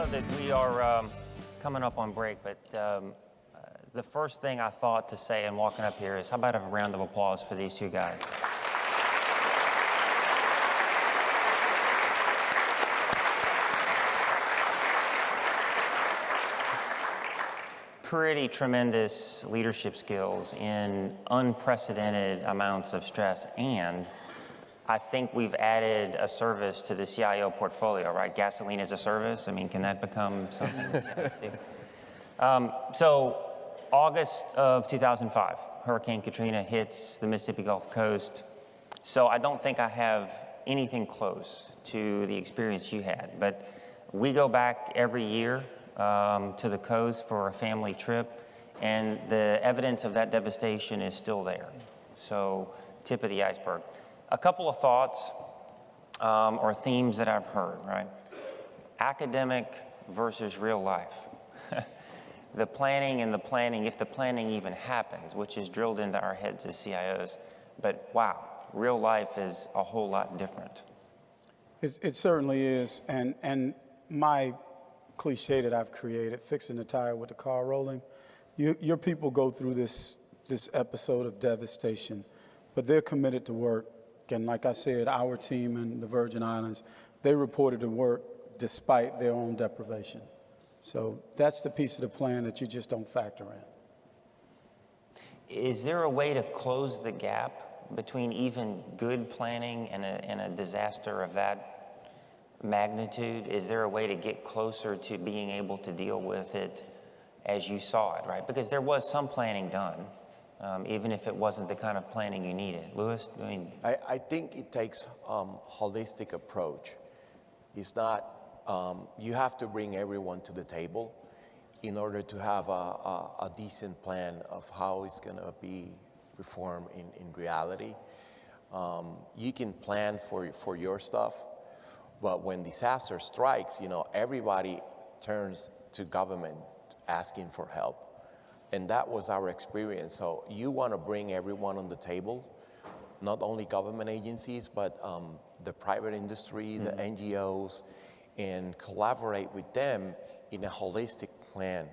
know that we are coming up on break, but the first thing I thought to say in walking up here is, how about a round of applause for these two guys? Pretty tremendous leadership skills in unprecedented amounts of stress, and I think we've added a service to the CIO portfolio, right? Gasoline as a service. I mean, can that become something the CIOs do? So August of 2005, Hurricane Katrina hits the Mississippi Gulf Coast. So I don't think I have anything close to the experience you had, but we go back every year to the coast for a family trip, and the evidence of that devastation is still there. So tip of the iceberg. A couple of thoughts or themes that I've heard, right? Academic versus real life. The planning and the planning, if the planning even happens, which is drilled into our heads as CIOs. But wow, real life is a whole lot different. It certainly is. And my cliche that I've created, fixing the tire with the car rolling, your people go through this episode of devastation, but they're committed to work. And like I said, our team in the Virgin Islands, they reported to work despite their own deprivation. So that's the piece of the plan that you just don't factor in. Is there a way to close the gap between even good planning and a disaster of that magnitude? Is there a way to get closer to being able to deal with it as you saw it, right? Because there was some planning done. Even if it wasn't the kind of planning you needed. Louis, I mean... I think it takes holistic approach. It's not, you have to bring everyone to the table in order to have a decent plan of how it's going to be performed in reality. You can plan for your stuff, but when disaster strikes, you know, everybody turns to government asking for help. And that was our experience. So you want to bring everyone on the table, not only government agencies, but the private industry, the NGOs, and collaborate with them in a holistic plan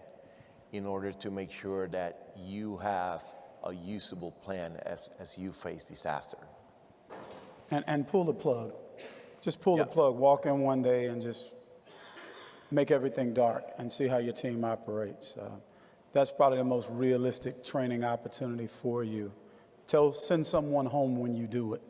in order to make sure that you have a usable plan as you face disaster. And pull the plug. Just pull the plug. Walk in one day and just make everything dark and see how your team operates. That's probably the most realistic training opportunity for you. Send someone home when you do it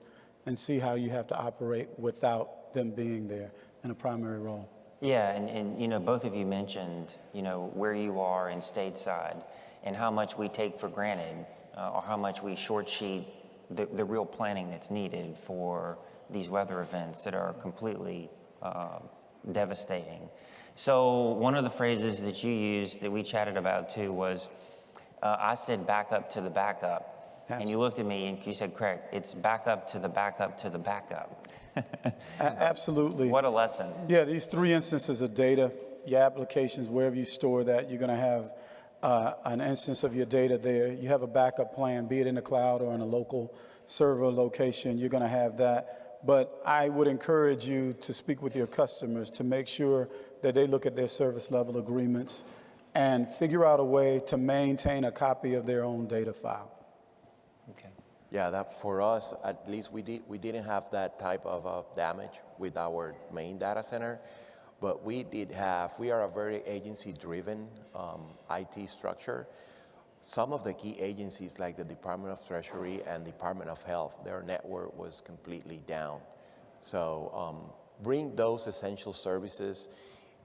and see how you have to operate without them being there in a primary role. Yeah, and you know, both of you mentioned, you know, where you are in stateside and how much we take for granted or how much we short sheet the real planning that's needed for these weather events that are completely devastating. So one of the phrases that you used that we chatted about too was, I said back up to the backup. Absolutely. And you looked at me and you said, Craig, it's back up to the backup to the backup. Absolutely. What a lesson. Yeah, these three instances of data, your applications, wherever you store that, you're going to have an instance of your data there. You have a backup plan, be it in the cloud or in a local server location, you're going to have that. But I would encourage you to speak with your customers to make sure that they look at their service level agreements and figure out a way to maintain a copy of their own data file. Okay. Yeah, that for us, at least we didn't have that type of damage with our main data center, but we are a very agency-driven IT structure. Some of the key agencies like the Department of Treasury and Department of Health, their network was completely down. So bring those essential services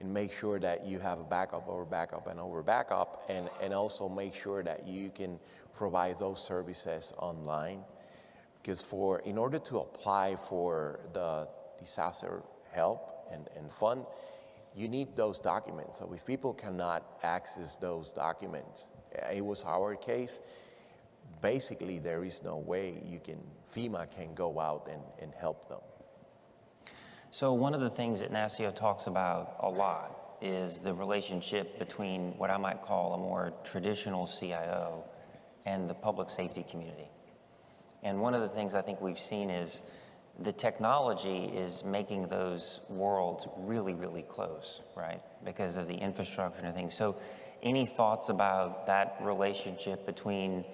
and make sure that you have a backup over backup and over backup, and also make sure that you can provide those services online. Because in order to apply for the disaster help and fund, you need those documents. So if people cannot access those documents, it was our case, basically there is no way FEMA can go out and help them. So one of the things that NASCIO talks about a lot is the relationship between what I might call a more traditional CIO and the public safety community. And one of the things I think we've seen is the technology is making those worlds really, really close, right? Because of the infrastructure and things. So any thoughts about that relationship between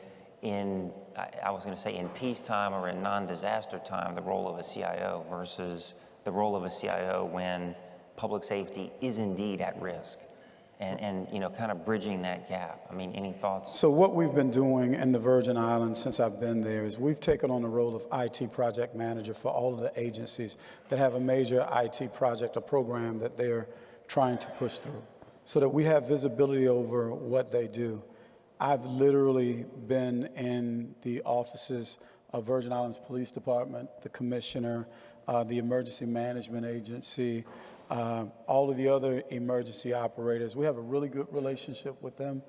I was going to say in peacetime or in non-disaster time, the role of a CIO versus the role of a CIO when public safety is indeed at risk, and you know, kind of bridging that gap. I mean, any thoughts? So what we've been doing in the Virgin Islands since I've been there is we've taken on the role of IT project manager for all of the agencies that have a major IT project or program that they're trying to push through, so that we have visibility over what they do. I've literally been in the offices of Virgin Islands Police Department, the commissioner, the emergency management agency, all of the other emergency operators. We have a really good relationship with them,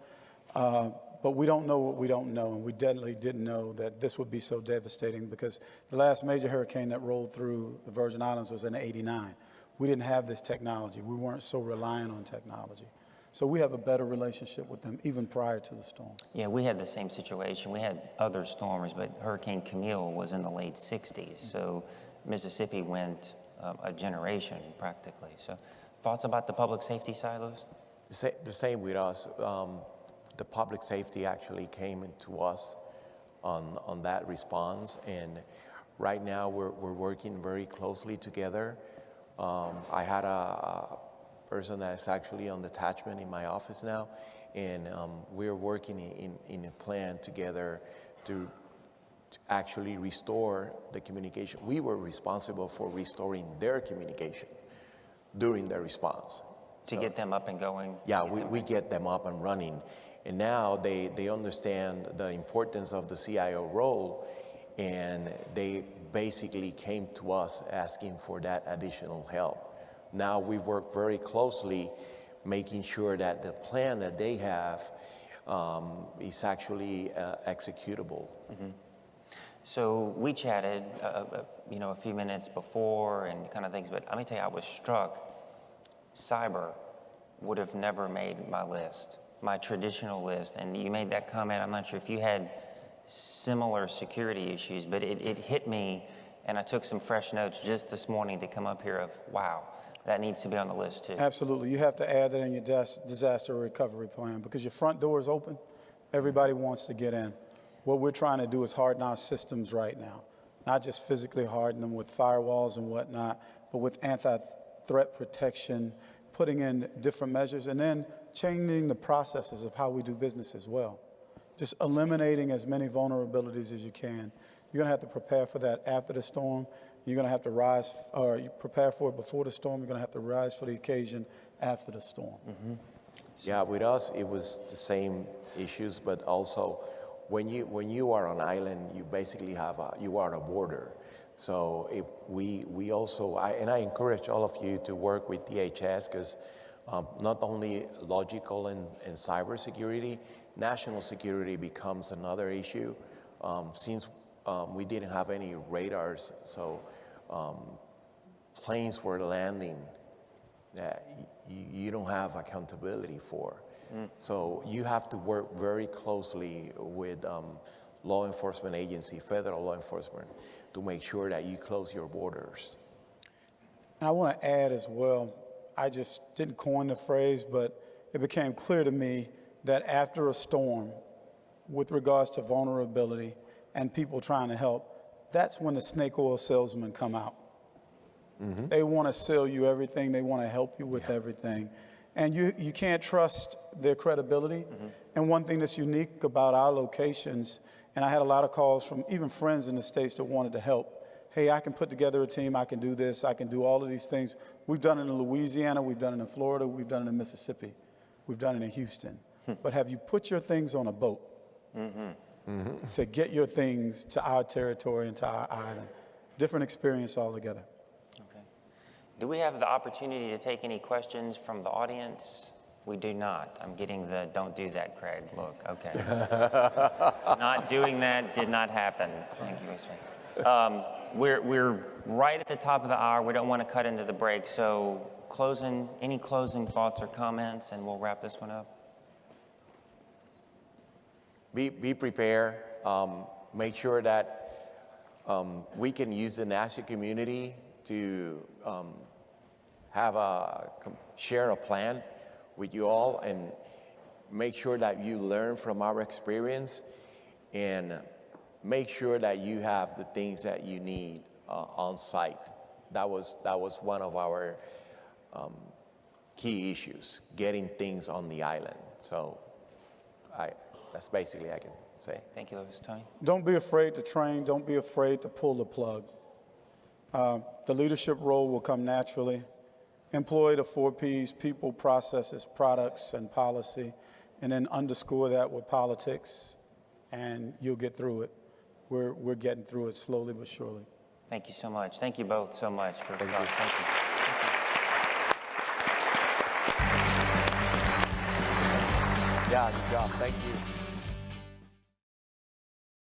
but we don't know what we don't know, and we definitely didn't know that this would be so devastating, because the last major hurricane that rolled through the Virgin Islands was in '89. We didn't have this technology. We weren't so reliant on technology. So we have a better relationship with them even prior to the storm. Yeah, we had the same situation. We had other storms, but Hurricane Camille was in the late 60s. So Mississippi went a generation practically. So thoughts about the public safety side, Louis? The same with us. The public safety actually came to us on that response, and right now we're working very closely together. I had a person that's actually on detachment in my office now, and we're working in a plan together to actually restore the communication. We were responsible for restoring their communication during their response. To get them up and going? Yeah, we get them up and running. And now they understand the importance of the CIO role, and they basically came to us asking for that additional help. Now we've worked very closely making sure that the plan that they have is actually executable. Mm-hmm. So we chatted, you know, a few minutes before and kind of things, but let me tell you, I was struck. Cyber would have never made my list, my traditional list. And you made that comment. I'm not sure if you had similar security issues, but it hit me, and I took some fresh notes just this morning to come up here of, wow, that needs to be on the list too. Absolutely. You have to add that in your disaster recovery plan, because your front door is open. Everybody wants to get in. What we're trying to do is harden our systems right now, not just physically harden them with firewalls and whatnot, but with anti-threat protection, putting in different measures, and then changing the processes of how we do business as well. Just eliminating as many vulnerabilities as you can. You're going to have to prepare for that after the storm. You're going to have to rise, or you prepare for it before the storm. You're going to have to rise for the occasion after the storm. Mm-hmm. Yeah, with us, it was the same issues, but also when you are on island, you basically you are on a border. So we also, I encourage all of you to work with DHS, because not only logical and cybersecurity, national security becomes another issue. Since we didn't have any radars, so planes were landing that you don't have accountability for. So you have to work very closely with law enforcement agency, federal law enforcement, to make sure that you close your borders. And I want to add as well, I just didn't coin the phrase, but it became clear to me that after a storm, with regards to vulnerability and people trying to help, that's when the snake oil salesmen come out. Mm-hmm. They want to sell you everything. They want to help you with everything. And you can't trust their credibility. Mm-hmm. And one thing that's unique about our locations, and I had a lot of calls from even friends in the States that wanted to help. Hey, I can put together a team. I can do this. I can do all of these things. We've done it in Louisiana. We've done it in Florida. We've done it in Mississippi. We've done it in Houston. But have you put your things on a boat to get your things to our territory and to our island? Different experience altogether. Do we have the opportunity to take any questions from the audience? We do not. I'm getting the don't do that, Craig. Look, okay. Not doing that did not happen. Thank you, we're right at the top of the hour. We don't want to cut into the break. So any closing thoughts or comments, and we'll wrap this one up. Be prepared. Make sure that we can use the NASCIO community to share a plan with you all and make sure that you learn from our experience and make sure that you have the things that you need on site. That was one of our key issues, getting things on the island. So that's basically I can say. Thank you, Louis. Tony? Don't be afraid to train. Don't be afraid to pull the plug. The leadership role will come naturally. Employ the 4 Ps, people, processes, products, and policy, and then underscore that with politics, and you'll get through it. We're getting through it slowly but surely. Thank you so much. Thank you both so much for Thank talking. you. Thank you. Yeah, good job. Thank you.